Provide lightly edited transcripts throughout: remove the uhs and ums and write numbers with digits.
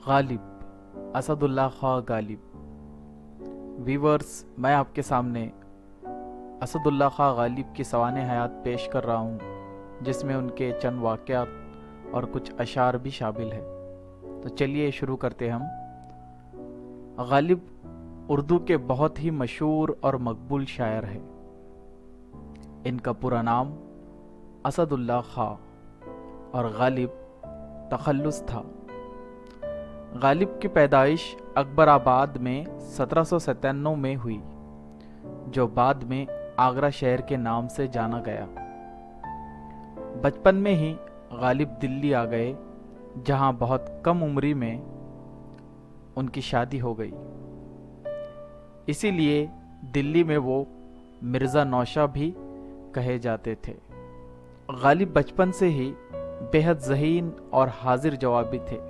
गालिब, असदुल्ला खां Ghalib. Viewers, मैं आपके सामने असदुल्ला खां गालिब की सवाने हयात पेश कर रहा हूँ, जिसमें उनके चंद वाक़यात और कुछ अशार भी शामिल है। तो चलिए शुरू करते हम। गालिब उर्दू के बहुत ही मशहूर और मकबूल शायर हैं। इनका पूरा नाम असदुल्ला खां और गालिब तखल्लुस था। गालिब की पैदाइश अकबराबाद में 1797 में हुई, जो बाद में आगरा शहर के नाम से जाना गया। बचपन में ही गालिब दिल्ली आ गए, जहां बहुत कम उम्री में उनकी शादी हो गई। इसीलिए दिल्ली में वो मिर्ज़ा नौशा भी कहे जाते थे। गालिब बचपन से ही बेहद ज़हीन और हाजिर जवाबी थे।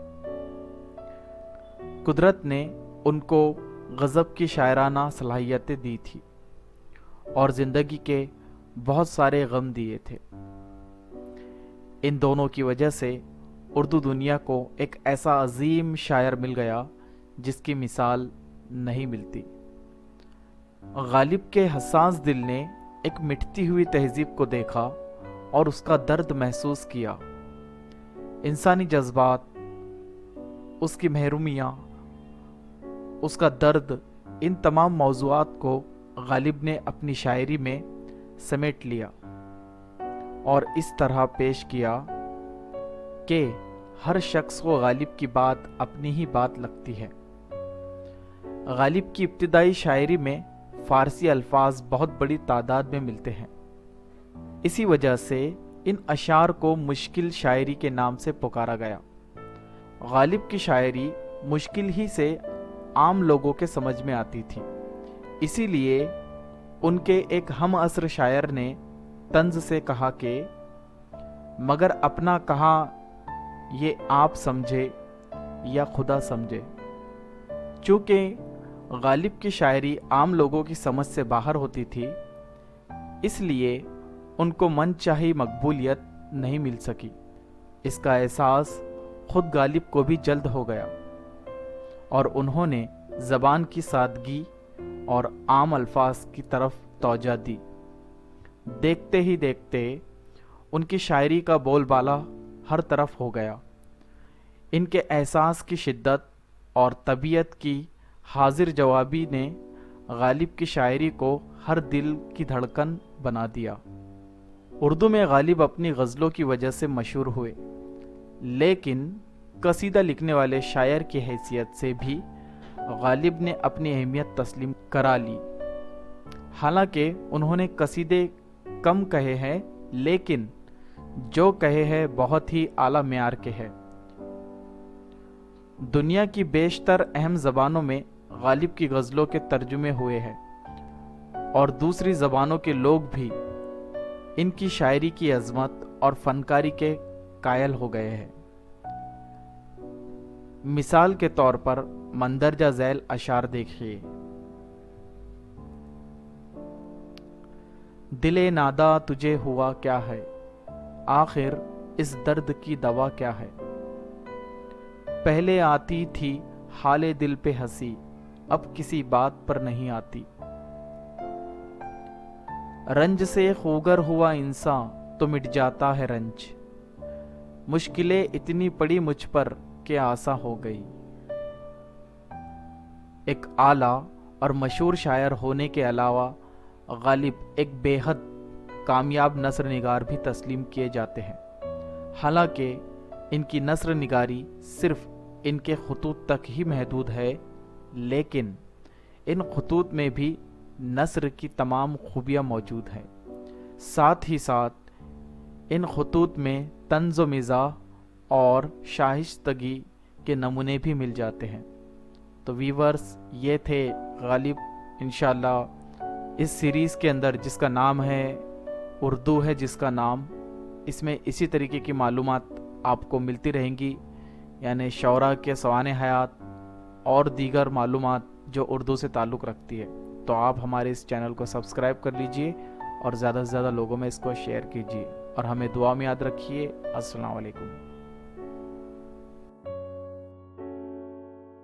कुदरत ने उनको गज़ब की शायराना सलाहियतें दी थी और ज़िंदगी के बहुत सारे गम दिए थे। इन दोनों की वजह से उर्दू दुनिया को एक ऐसा अजीम शायर मिल गया जिसकी मिसाल नहीं मिलती। गालिब के हसास दिल ने एक मिटती हुई तहजीब को देखा और उसका दर्द महसूस किया। इंसानी जज्बात, उसकी महरूमियाँ, उसका दर्द, इन तमाम मौज़ूआत को गालिब ने अपनी शायरी में समेट लिया और इस तरह पेश किया कि हर शख्स को गालिब की बात अपनी ही बात लगती है। गालिब की इब्तिदाई शायरी में फ़ारसी अल्फाज बहुत बड़ी तादाद में मिलते हैं। इसी वजह से इन अशार को मुश्किल शायरी के नाम से पुकारा गया। गालिब की शायरी मुश्किल ही से आम लोगों के समझ में आती थी। इसीलिए उनके एक हम असर शायर ने तंज से कहा कि मगर अपना कहा ये आप समझे या खुदा समझे। चूँकि गालिब की शायरी आम लोगों की समझ से बाहर होती थी, इसलिए उनको मनचाही मकबूलियत नहीं मिल सकी। इसका एहसास खुद गालिब को भी जल्द हो गया और उन्होंने ज़बान की सादगी और आम अल्फाज की तरफ तवज्जो दी। देखते ही देखते उनकी शायरी का बोलबाला हर तरफ हो गया। इनके एहसास की शिद्दत और तबीयत की हाजिर जवाबी ने गालिब की शायरी को हर दिल की धड़कन बना दिया। उर्दू में गालिब अपनी गज़लों की वजह से मशहूर हुए, लेकिन कसीदा लिखने वाले शायर की हैसियत से भी गालिब ने अपनी अहमियत तस्लीम करा ली। हालांकि उन्होंने कसीदे कम कहे हैं, लेकिन जो कहे हैं बहुत ही आला मेयार के हैं। दुनिया की बेशतर अहम ज़बानों में गालिब की गज़लों के तर्जुमे हुए हैं और दूसरी ज़बानों के लोग भी इनकी शायरी की अज़मत और फनकारी के कायल हो गए हैं। मिसाल के तौर पर मंदरजा झैल अशार देखिए। दिले नादा तुझे हुआ क्या है, आखिर इस दर्द की दवा क्या है। पहले आती थी हाले दिल पे हंसी, अब किसी बात पर नहीं आती। रंज से खूगर हुआ इंसान तो मिट जाता है रंज, मुश्किलें इतनी पड़ी मुझ पर के आसा हो गई। एक आला और मशहूर शायर होने के अलावा गालिब एक बेहद कामयाब नस्र निगार भी तस्लीम किए जाते हैं। हालांकि इनकी नस्र निगारी सिर्फ इनके खतूत तक ही महदूद है, लेकिन इन खतूत में भी नस्र की तमाम खूबियाँ मौजूद हैं। साथ ही साथ इन खतूत में तंज़ व मिज़ाह और शाइस्तगी के नमूने भी मिल जाते हैं। तो वीवर्स, ये थे गालिब। इंशाअल्लाह इस सीरीज़ के अंदर, जिसका नाम है उर्दू है जिसका नाम, इसमें इसी तरीके की मालूमात आपको मिलती रहेंगी, यानी शौरा के सवाने हयात और दीगर मालूमात जो उर्दू से ताल्लुक़ रखती है। तो आप हमारे इस चैनल को सब्सक्राइब कर लीजिए और ज़्यादा से ज़्यादा लोगों में इसको शेयर कीजिए और हमें दुआ में याद रखिए। अस्सलाम वालेकुम।